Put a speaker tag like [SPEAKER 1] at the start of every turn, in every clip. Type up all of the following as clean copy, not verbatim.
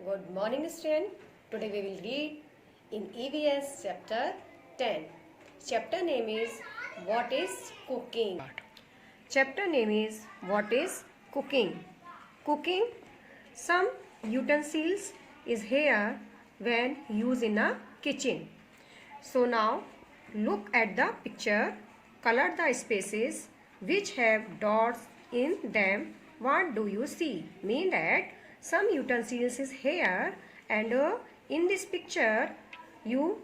[SPEAKER 1] Good morning, student. Today we will read in EVS chapter 10. Chapter name is What is Cooking? Chapter name is What is Cooking? Cooking. Some utensils is here when used in a kitchen. So now look at the picture. Color the spaces which have dots in them. What do you see? Mean that some utensils is here and in this picture you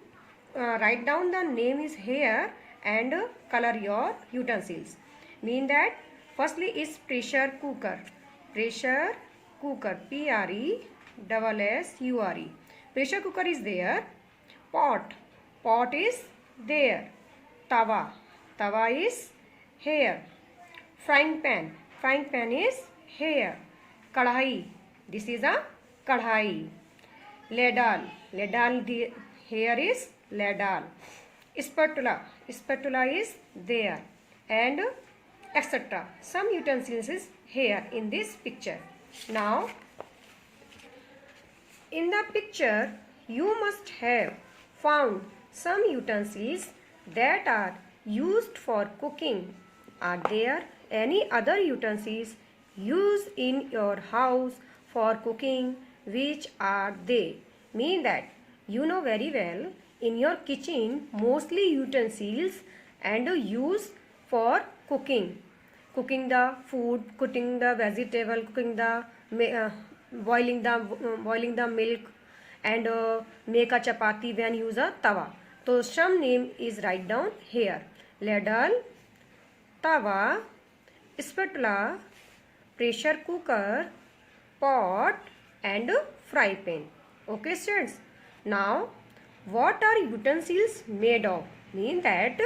[SPEAKER 1] write down the name is here and color your utensils. Mean that firstly is pressure cooker. Pressure cooker. P-R-E-S-S-U-R-E. Pressure cooker is there. Pot. Pot is there. Tawa. Tawa is here. Frying pan. Frying pan is here. Kadhai. This is a kadhai. Ladle. Ladle here is ladle. Spatula. Spatula is there. And etc. Some utensils is here in this picture. Now, in the picture, you must have found some utensils that are used for cooking. Are there any other utensils used in your house for cooking? Which are they? Mean that you know very well in your kitchen mostly utensils and used for cooking. Cooking the food, cooking the vegetable, cooking the boiling the milk and make a chapati when use a tawa. So some name is write down here. Ladle, tawa, spatula, pressure cooker, pot and fry pan. Okay students. Now what are utensils made of? Mean that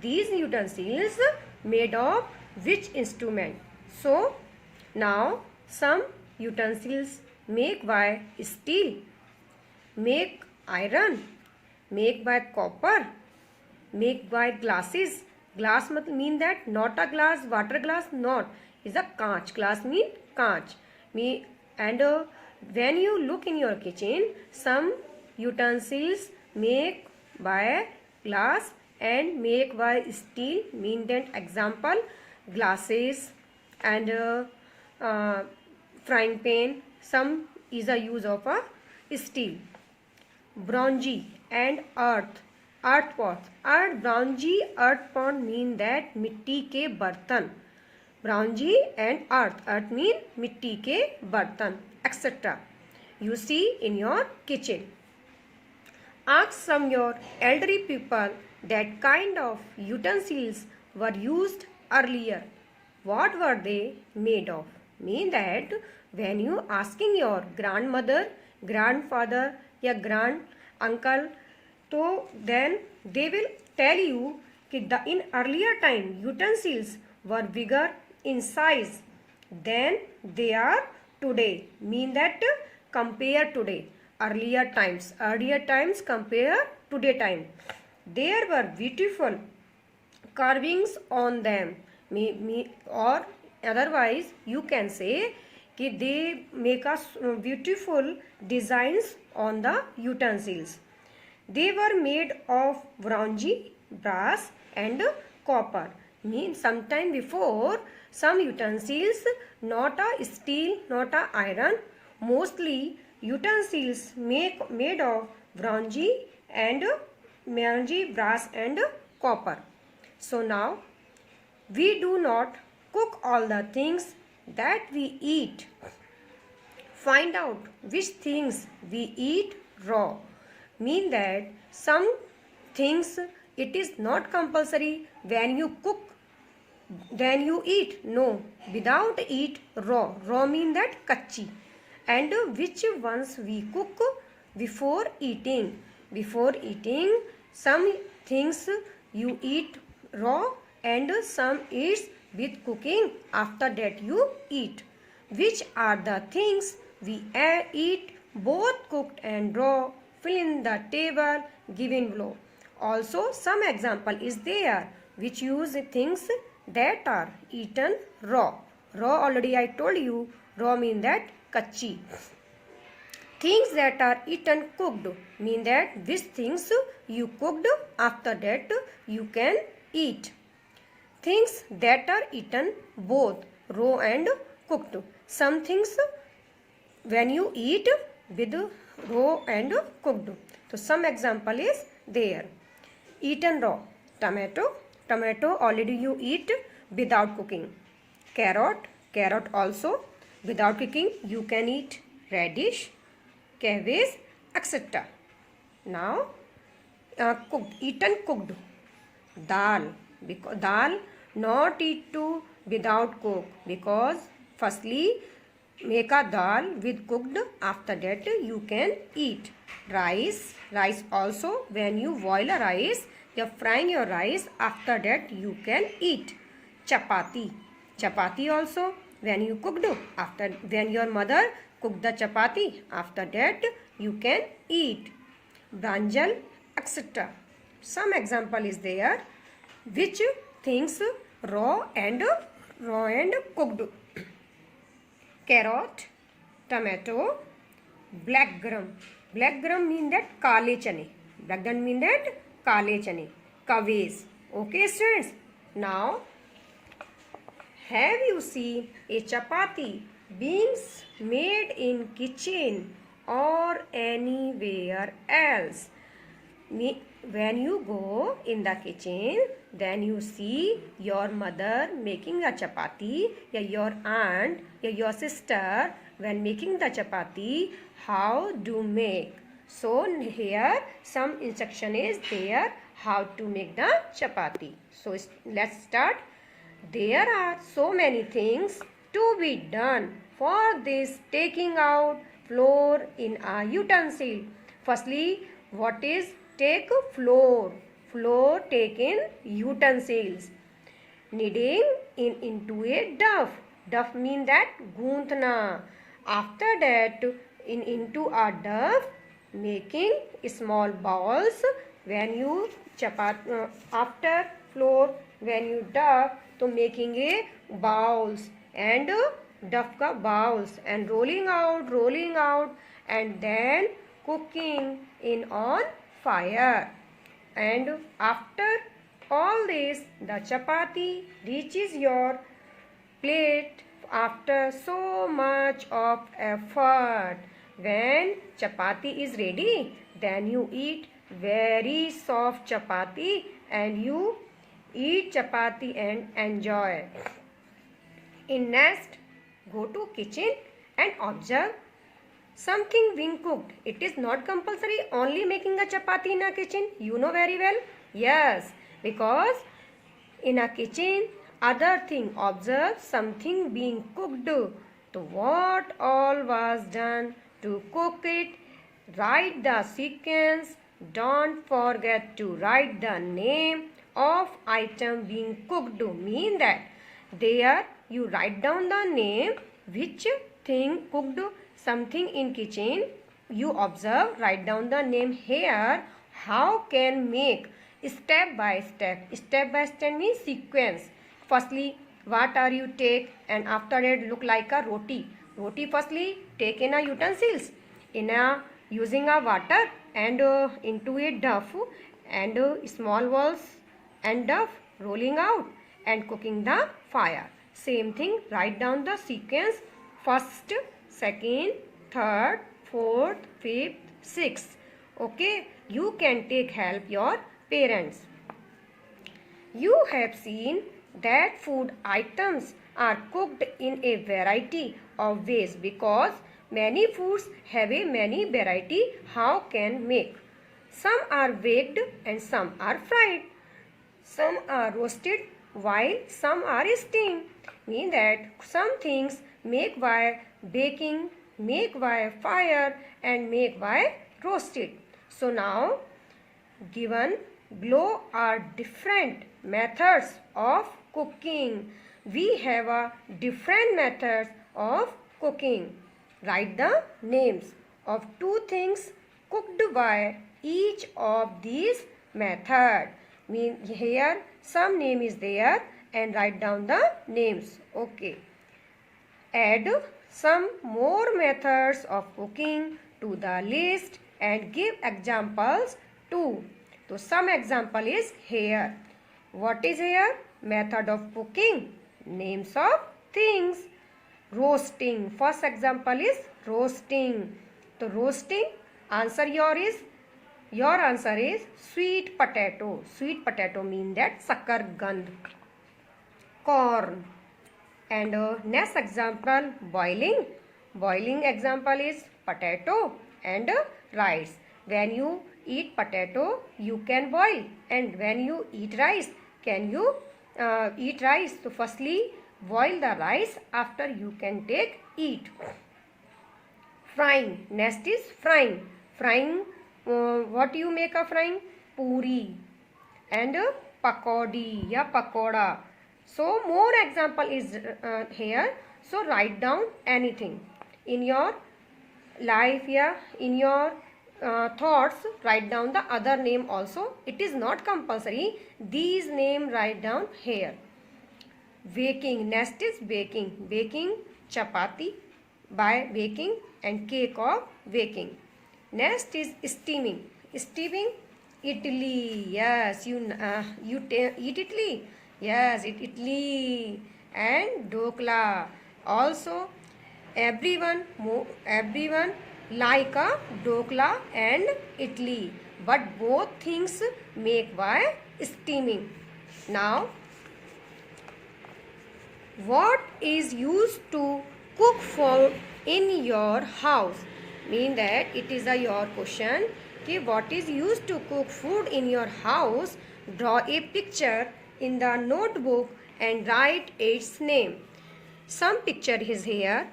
[SPEAKER 1] these utensils made of which instrument? So now some utensils make by steel, make iron, make by copper, make by glasses. Glass mean that not a glass, water glass, not is a kaach. Glass mean kaach. And when you look in your kitchen, some utensils make by glass and make by steel. Mean that example glasses and frying pan. Some is a use of a steel. Bronzy and earth pot. Bronzy earth pot mean that मिट्टी के बर्तन. Bronzy and earth mean मिट्टी के बर्तन etc. You see in your kitchen. Ask some your elderly people that kind of utensils were used earlier. What were they made of? Mean that when you asking your grandmother, grandfather या grand uncle, so then they will tell you that in earlier time utensils were bigger in size than they are today. Mean that compare today. Earlier times compare today time. There were beautiful carvings on them. Or otherwise you can say that they make us beautiful designs on the utensils. They were made of bronze, brass and copper. Means sometime before some utensils not a steel, not a iron, mostly utensils made of bronze, brass and copper. So now we do not cook all the things that we eat. Find out which things we eat raw. Mean that some things it is not compulsory when you cook then you eat. No, without eat raw. Raw mean that kachi. And which ones we cook before eating. Before eating some things you eat raw and some is with cooking. After that you eat. Which are the things we eat both cooked and raw? Fill in the table given below. Also some example is there which use things that are eaten raw. Raw already I told you. Raw mean that kachi. Things that are eaten cooked mean that which things you cooked, after that you can eat. Things that are eaten both raw and cooked. Some things when you eat with raw and cooked. So some example is there. Eaten raw, tomato already you eat without cooking. Carrot also without cooking you can eat. Radish, cabbage, etc. Now eaten cooked. Dal, because dal not eat to without cook, because firstly make a dal with cooked, after that you can eat. Rice also when you boil a rice, you're frying your rice, after that you can eat. Chapati also when you cooked, after when your mother cooked the chapati, after that you can eat. Branjal, etc. Some example is there which things raw and cooked. Carrot, tomato, black gram mean that kale chane. Black gram mean that kale chane. Cabbage. Okay students. Now have you seen a chapati being made in kitchen or anywhere else? When you go in the kitchen, then you see your mother making a chapati, or your aunt, or your sister when making the chapati, how do make. So here some instruction is there how to make the chapati. So let's start. There are so many things to be done for this taking out flour in a utensil. Firstly, what is take flour? Flour take in utensils. Kneading into a dough. Dough mean that gundhna. After that into a dough, making small balls. When you after flour when you dough, तो making a balls and dough ka balls and rolling out and then cooking in on fire. And after all this, the chapati reaches your plate after so much of effort. When chapati is ready, then you eat very soft chapati and you eat chapati and enjoy. In next, go to kitchen and observe something being cooked. It is not compulsory only making a chapati in a kitchen. You know very well. Yes, because in a kitchen, other thing, observe something being cooked. So what all was done to cook it? Write the sequence. Don't forget to write the name of item being cooked. Mean that there you write down the name which thing cooked something in kitchen. You observe, write down the name here. How can make step by step. Step by step means sequence. Firstly, what are you take and after that look like a roti. Roti firstly take in a utensils in a using a water and into a dough and small balls and dough rolling out and cooking the fire. Same thing, write down the sequence first, second, third, fourth, fifth, sixth. Okay, you can take help your parents. You have seen that food items are cooked in a variety of ways because many foods have a many variety how can make. Some are baked and some are fried. Some are roasted while some are steamed. Mean that some things make by baking, make by fire and make by roasted. So now given below are different methods of cooking. We have a different methods of cooking. Write the names of two things cooked by each of these method. Mean here some name is there and write down the names. Okay. Add some more methods of cooking to the list and give examples too. So some example is here. What is here? Method of cooking. Names of things. Roasting. First example is roasting. So roasting, your answer is sweet potato. Sweet potato mean that sakargand. Corn. And next example, boiling. Boiling example is potato and rice. When you eat potato, you can boil. And when you eat rice, can you eat rice? So firstly, boil the rice. After you can take eat. Frying. Next is frying. Frying. What you make a frying? Puri. And pakodi ya pakoda. So more example is here. So write down anything in your life, yeah, in your thoughts. Write down the other name also. It is not compulsory. These name write down here. Baking. Next is baking. Baking chapati by baking and cake of baking. Next is steaming. Steaming idli. Yes, you eat idli. Yes, it idli and dokla. Also, everyone like a dokla and idli, but both things make by steaming. Now, what is used to cook food in your house? Mean that it is your question. Okay, what is used to cook food in your house? Draw a picture in the notebook and write its name. Some picture is here.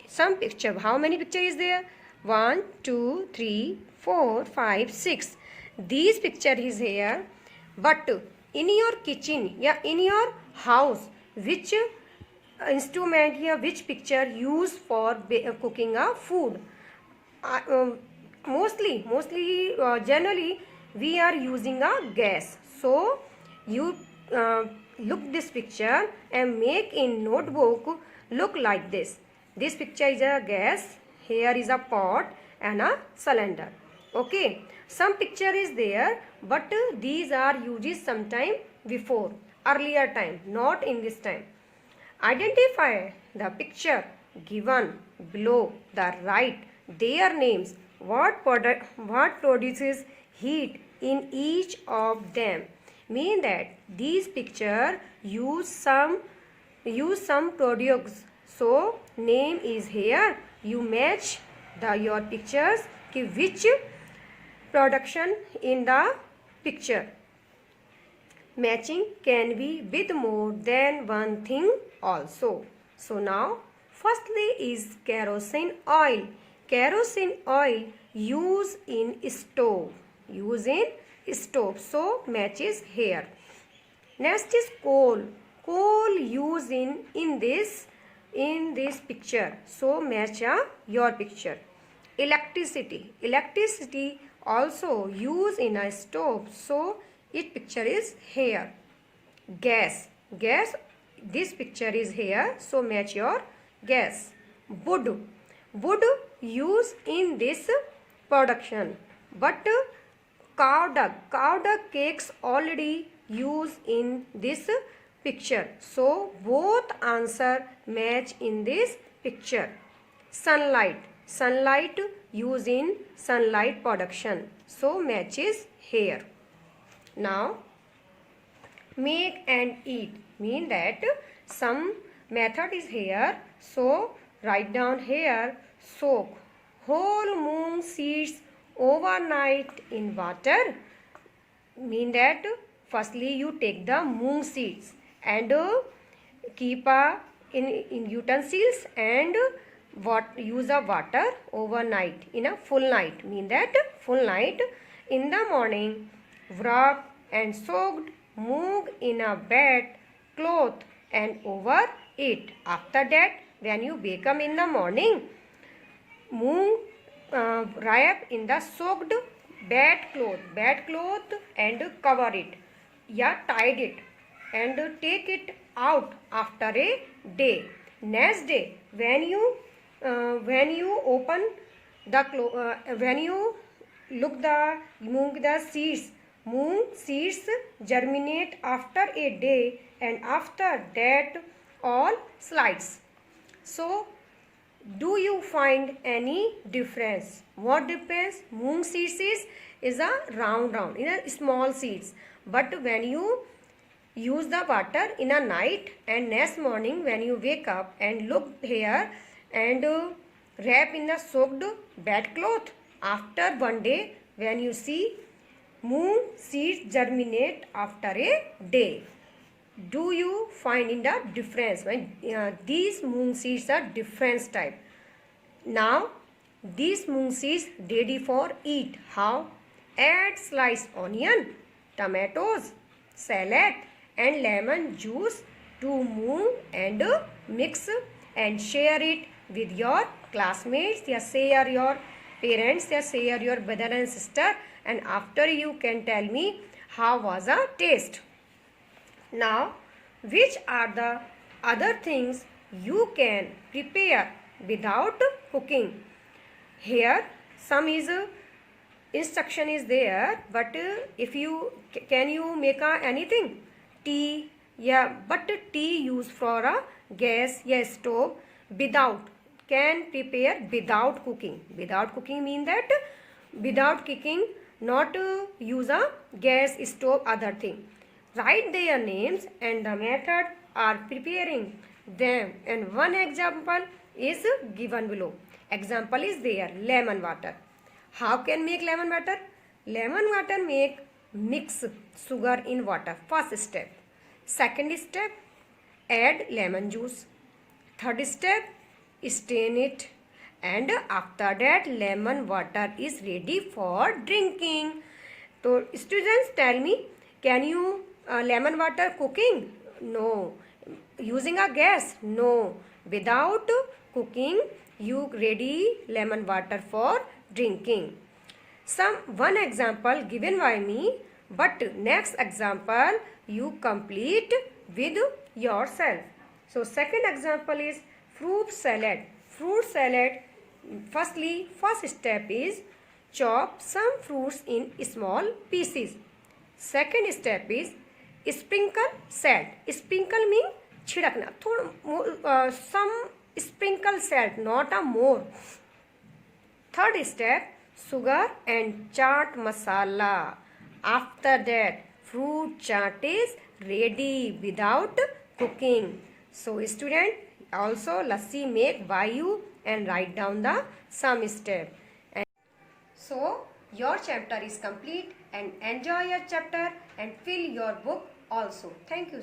[SPEAKER 1] Some picture. How many picture is there? 1, 2, 3, 4, 5, 6. These picture is here. But in your kitchen, yeah, in your house, which instrument here, which picture used for cooking a food? Generally we are using a gas. So you look this picture and make in notebook look like this. This picture is a gas. Here is a pot and a cylinder. Okay, some picture is there, but these are used sometime before, earlier time, not in this time. Identify the picture given below the right their names. What produces heat in each of them? Mean that these picture use some products. So name is here. You match your pictures ki which production in the picture. Matching can be with more than one thing also. So now firstly is kerosene oil. Kerosene oil used in stove. Use in stove. So matches here. Next is coal. Coal used in this picture. So match your picture. Electricity. Electricity also used in a stove. So its picture is here. Gas. Gas. This picture is here. So match your gas. Wood. Wood used in this production. But cow dung cakes already used in this picture. So both answer match in this picture. Sunlight. Sunlight used in sunlight production. So matches here. Now make and eat. Mean that some method is here. So write down here. Soak whole moong seeds overnight in water. Mean that firstly you take the moong seeds and keep in utensils and use a water overnight in a full night. Mean that full night. In the morning wrap and soaked moong in a wet cloth and over it. After that, when you wake up in the morning, moong wrap in the soaked wet cloth and cover it. Yeah, tied it and take it out after a day. Next day, when you when you open the when you look the moong seeds germinate after a day, and after that all slides. So do you find any difference? What difference? Moong seeds is a round in a small seeds, but when you use the water in a night and next morning when you wake up and look here and wrap in the soaked bedcloth, after one day when you see moong seeds germinate after a day. Do you find in the difference? When these moong seeds are different type. Now these moong seeds ready for eat. How? Add sliced onion, tomatoes, salad and lemon juice to moong and mix and share it with your classmates, या share your parents, या share your brother and sister, and after you can tell me how was the taste. Now which are the other things you can prepare without cooking? Here some is instruction is there, but if you can you make anything? Tea, yeah, but tea used for a gas, yeah, stove without, can prepare without cooking. Without cooking mean that without cooking, not use a gas, stove, other thing. Write their names and the method are preparing them, and one example is given below. Example is there, lemon water. How can make lemon water? Lemon water make mix sugar in water. First step. Second step, add lemon juice. Third step, strain it. And after that lemon water is ready for drinking. So students tell me, can you lemon water cooking? No. Using a gas? No. Without cooking you ready lemon water for drinking. One example given by me, but next example you complete with yourself. So second example is fruit salad. Fruit salad, first step is chop some fruits in small pieces. Second step is sprinkle salt. Sprinkle means छिड़कना, थोड़ा some sprinkle salt, not a more. Third step, sugar and chaat masala. After that fruit chaat is ready without cooking. So student, also lassi make by you and write down the some step. And so your chapter is complete, and enjoy your chapter and fill your book also. Thank you.